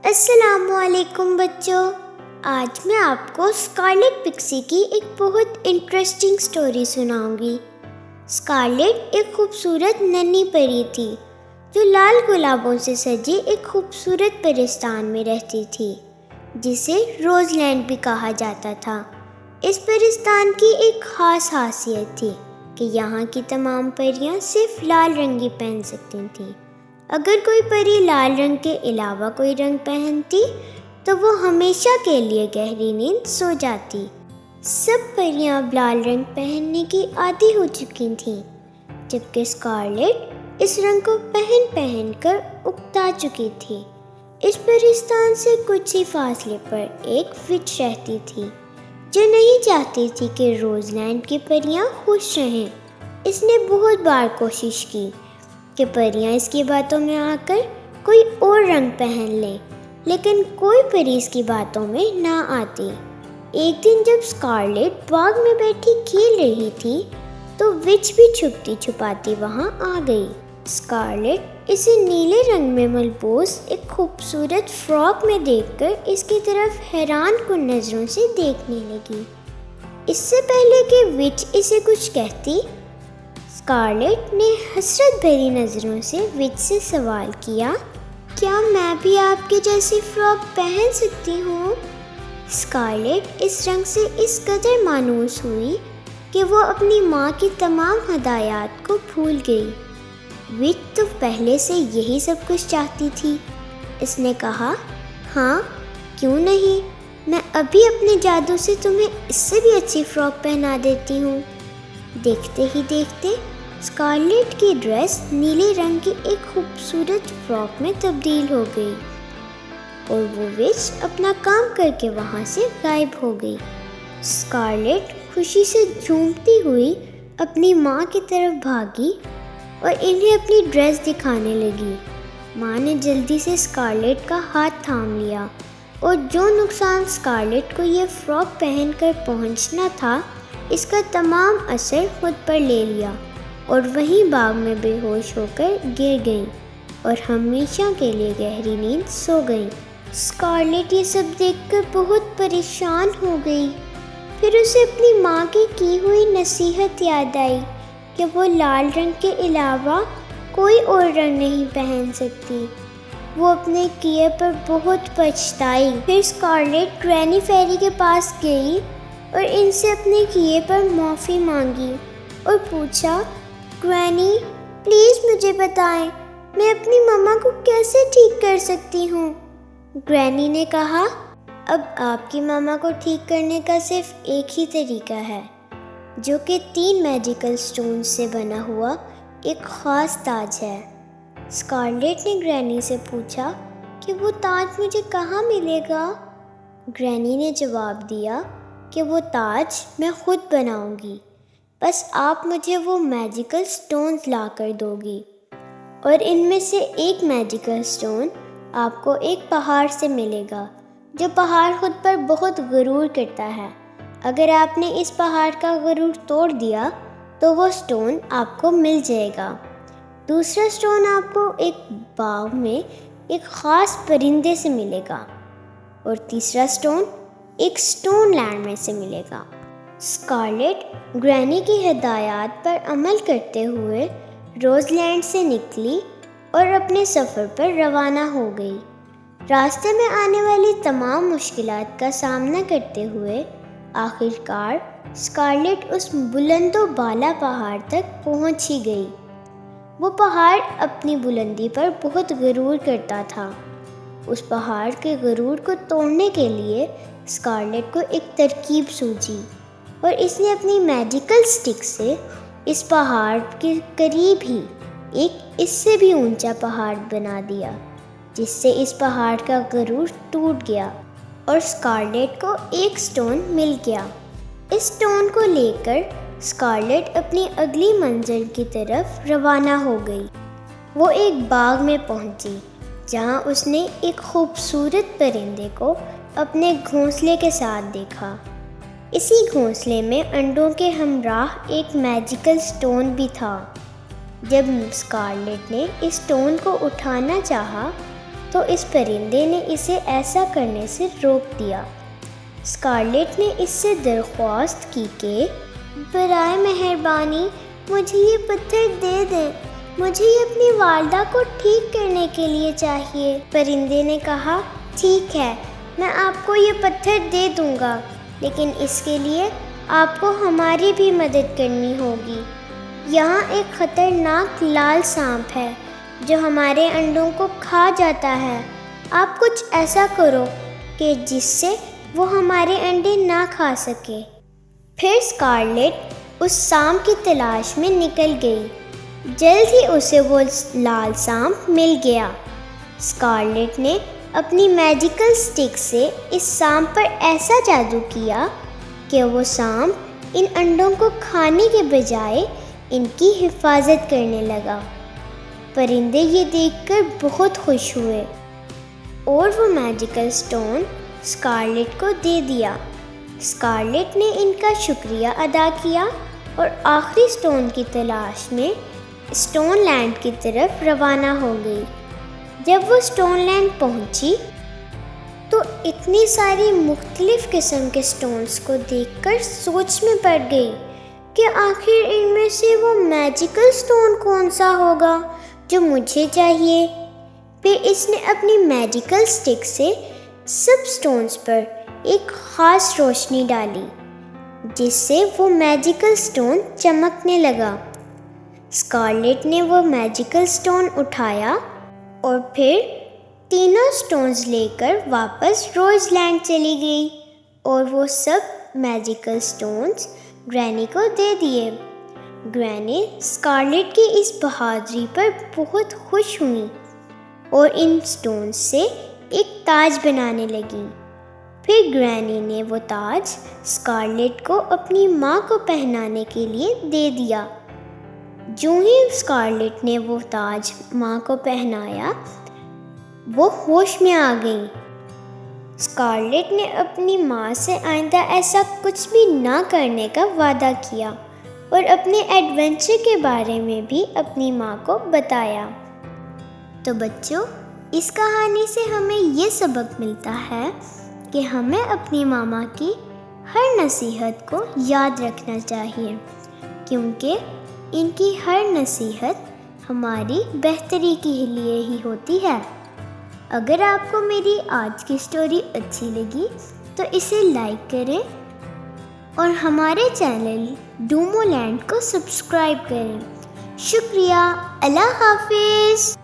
السلام علیکم بچوں، آج میں آپ کو اسکارلیٹ پکسی کی ایک بہت انٹرسٹنگ سٹوری سناؤں گی۔ اسکارلیٹ ایک خوبصورت ننھی پری تھی جو لال گلابوں سے سجے ایک خوبصورت پرستان میں رہتی تھی جسے روز لینڈ بھی کہا جاتا تھا۔ اس پرستان کی ایک خاص خاصیت تھی کہ یہاں کی تمام پریاں صرف لال رنگ ہی پہن سکتی تھیں۔ اگر کوئی پری لال رنگ کے علاوہ کوئی رنگ پہنتی تو وہ ہمیشہ کے لیے گہری نیند سو جاتی۔ سب پریاں اب لال رنگ پہننے کی عادی ہو چکی تھیں، جبکہ اسکارلیٹ اس رنگ کو پہن کر اکتا چکی تھی۔ اس پرستان سے کچھ ہی فاصلے پر ایک وچ رہتی تھی جو نہیں چاہتی تھی کہ روز لینڈ کی پریاں خوش رہیں۔ اس نے بہت بار کوشش کی کہ پریاں اس کی باتوں میں آ کر کوئی اور رنگ پہن لیں، لیکن کوئی پری اس کی باتوں میں نہ آتی۔ ایک دن جب اسکارلیٹ باغ میں بیٹھی کھیل رہی تھی تو وچ بھی چھپتی چھپاتی وہاں آ گئی۔ اسکارلیٹ اسے نیلے رنگ میں ملبوس ایک خوبصورت فراک میں دیکھ کر اس کی طرف حیران کن نظروں سے دیکھنے لگی۔ اس سے پہلے کہ وچ اسے کچھ کہتی، اسکارلیٹ نے حسرت بھری نظروں سے وچ سے سوال کیا، کیا میں بھی آپ کے جیسی فراک پہن سکتی ہوں؟ اسکارلیٹ اس رنگ سے اس قدر مانوس ہوئی کہ وہ اپنی ماں کی تمام ہدایات کو بھول گئی۔ وچ تو پہلے سے یہی سب کچھ چاہتی تھی۔ اس نے کہا، ہاں کیوں نہیں، میں ابھی اپنے جادو سے تمہیں اس سے بھی اچھی فراک پہنا دیتی ہوں۔ دیکھتے ہی دیکھتے اسکارلیٹ کی ڈریس نیلے رنگ کی ایک خوبصورت فراک میں تبدیل ہو گئی اور وہ وچ اپنا کام کر کے وہاں سے غائب ہو گئی۔ اسکارلیٹ خوشی سے جھومتی ہوئی اپنی ماں کی طرف بھاگی اور انہیں اپنی ڈریس دکھانے لگی۔ ماں نے جلدی سے اسکارلیٹ کا ہاتھ تھام لیا اور جو نقصان اسکارلیٹ کو یہ فراک پہن کر پہنچنا تھا، اس کا تمام اثر خود پر لے لیا اور وہیں باغ میں بے ہوش ہو کر گر گئی اور ہمیشہ کے لیے گہری نیند سو گئی۔ اسکارلیٹ یہ سب دیکھ کر بہت پریشان ہو گئی۔ پھر اسے اپنی ماں کی ہوئی نصیحت یاد آئی کہ وہ لال رنگ کے علاوہ کوئی اور رنگ نہیں پہن سکتی۔ وہ اپنے کیے پر بہت پچھتائی۔ پھر اسکارلیٹ گرینی فیری کے پاس گئی اور ان سے اپنے کیے پر معافی مانگی اور پوچھا، گرینی پلیز مجھے بتائیں میں اپنی ماما کو کیسے ٹھیک کر سکتی ہوں؟ گرینی نے کہا، اب آپ کی ماما کو ٹھیک کرنے کا صرف ایک ہی طریقہ ہے، جو کہ 3 میجیکل سٹونز سے بنا ہوا ایک خاص تاج ہے۔ اسکارلیٹ نے گرینی سے پوچھا کہ وہ تاج مجھے کہاں ملے گا؟ گرینی نے جواب دیا کہ وہ تاج میں خود بناؤں گی، بس آپ مجھے وہ میجیکل سٹونز لا کر دو گی، اور ان میں سے ایک میجیکل سٹون آپ کو ایک پہاڑ سے ملے گا جو پہاڑ خود پر بہت غرور کرتا ہے۔ اگر آپ نے اس پہاڑ کا غرور توڑ دیا تو وہ سٹون آپ کو مل جائے گا۔ دوسرا سٹون آپ کو ایک باغ میں ایک خاص پرندے سے ملے گا، اور تیسرا سٹون ایک سٹون لینڈ میں سے ملے گا۔ اسکارلیٹ گرینی کی ہدایات پر عمل کرتے ہوئے روز لینڈ سے نکلی اور اپنے سفر پر روانہ ہو گئی۔ راستے میں آنے والی تمام مشکلات کا سامنا کرتے ہوئے آخر کار اسکارلیٹ اس بلند و بالا پہاڑ تک پہنچ ہی گئی۔ وہ پہاڑ اپنی بلندی پر بہت غرور کرتا تھا۔ اس پہاڑ کے غرور کو توڑنے کے لیے اسکارلیٹ کو ایک ترکیب سوجھی اور اس نے اپنی میجیکل سٹک سے اس پہاڑ کے قریب ہی ایک اس سے بھی اونچا پہاڑ بنا دیا، جس سے اس پہاڑ کا غرور ٹوٹ گیا اور اسکارلیٹ کو ایک سٹون مل گیا۔ اس سٹون کو لے کر اسکارلیٹ اپنی اگلی منزل کی طرف روانہ ہو گئی۔ وہ ایک باغ میں پہنچی جہاں اس نے ایک خوبصورت پرندے کو اپنے گھونسلے کے ساتھ دیکھا۔ اسی گھونسلے میں انڈوں کے ہمراہ ایک میجیکل سٹون بھی تھا۔ جب اسکارلیٹ نے اس سٹون کو اٹھانا چاہا تو اس پرندے نے اسے ایسا کرنے سے روک دیا۔ اسکارلیٹ نے اس سے درخواست کی کہ برائے مہربانی مجھے یہ پتھر دے دیں، مجھے یہ اپنی والدہ کو ٹھیک کرنے کے لیے چاہیے۔ پرندے نے کہا ٹھیک ہے، میں آپ کو یہ پتھر دے دوں گا، لیکن اس کے لیے آپ کو ہماری بھی مدد کرنی ہوگی۔ یہاں ایک خطرناک لال سانپ ہے جو ہمارے انڈوں کو کھا جاتا ہے۔ آپ کچھ ایسا کرو کہ جس سے وہ ہمارے انڈے نہ کھا سکے۔ پھر اسکارلیٹ اس سانپ کی تلاش میں نکل گئی۔ جلد ہی اسے وہ لال سانپ مل گیا۔ اسکارلیٹ نے اپنی میجیکل سٹک سے اس سانپ پر ایسا جادو کیا کہ وہ سانپ ان انڈوں کو کھانے کے بجائے ان کی حفاظت کرنے لگا۔ پرندے یہ دیکھ کر بہت خوش ہوئے اور وہ میجیکل سٹون اسکارلیٹ کو دے دیا۔ اسکارلیٹ نے ان کا شکریہ ادا کیا اور آخری سٹون کی تلاش میں سٹون لینڈ کی طرف روانہ ہو گئی۔ جب وہ سٹون لینڈ پہنچی تو اتنی ساری مختلف قسم کے سٹونز کو دیکھ کر سوچ میں پڑ گئی کہ آخر ان میں سے وہ میجیکل سٹون کون سا ہوگا جو مجھے چاہیے۔ پھر اس نے اپنی میجیکل سٹک سے سب سٹونز پر ایک خاص روشنی ڈالی جس سے وہ میجیکل سٹون چمکنے لگا۔ اسکارلیٹ نے وہ میجیکل سٹون اٹھایا اور پھر تینوں سٹونز لے کر واپس روز لینڈ چلی گئی اور وہ سب میجیکل سٹونز گرینی کو دے دیے۔ گرینی اسکارلیٹ کی اس بہادری پر بہت خوش ہوئیں اور ان سٹونز سے ایک تاج بنانے لگیں۔ پھر گرینی نے وہ تاج اسکارلیٹ کو اپنی ماں کو پہنانے کے لیے دے دیا۔ جو ہی اسکارلیٹ نے وہ تاج ماں کو پہنایا، وہ ہوش میں آ گئی۔ اسکارلیٹ نے اپنی ماں سے آئندہ ایسا کچھ بھی نہ کرنے کا وعدہ کیا اور اپنے ایڈونچر کے بارے میں بھی اپنی ماں کو بتایا۔ تو بچوں، اس کہانی سے ہمیں یہ سبق ملتا ہے کہ ہمیں اپنی ماما کی ہر نصیحت کو یاد رکھنا چاہیے، کیونکہ ان کی ہر نصیحت ہماری بہتری کے لیے ہی ہوتی ہے۔ اگر آپ کو میری آج کی سٹوری اچھی لگی تو اسے لائک کریں اور ہمارے چینل ڈومو لینڈ کو سبسکرائب کریں۔ شکریہ، اللہ حافظ۔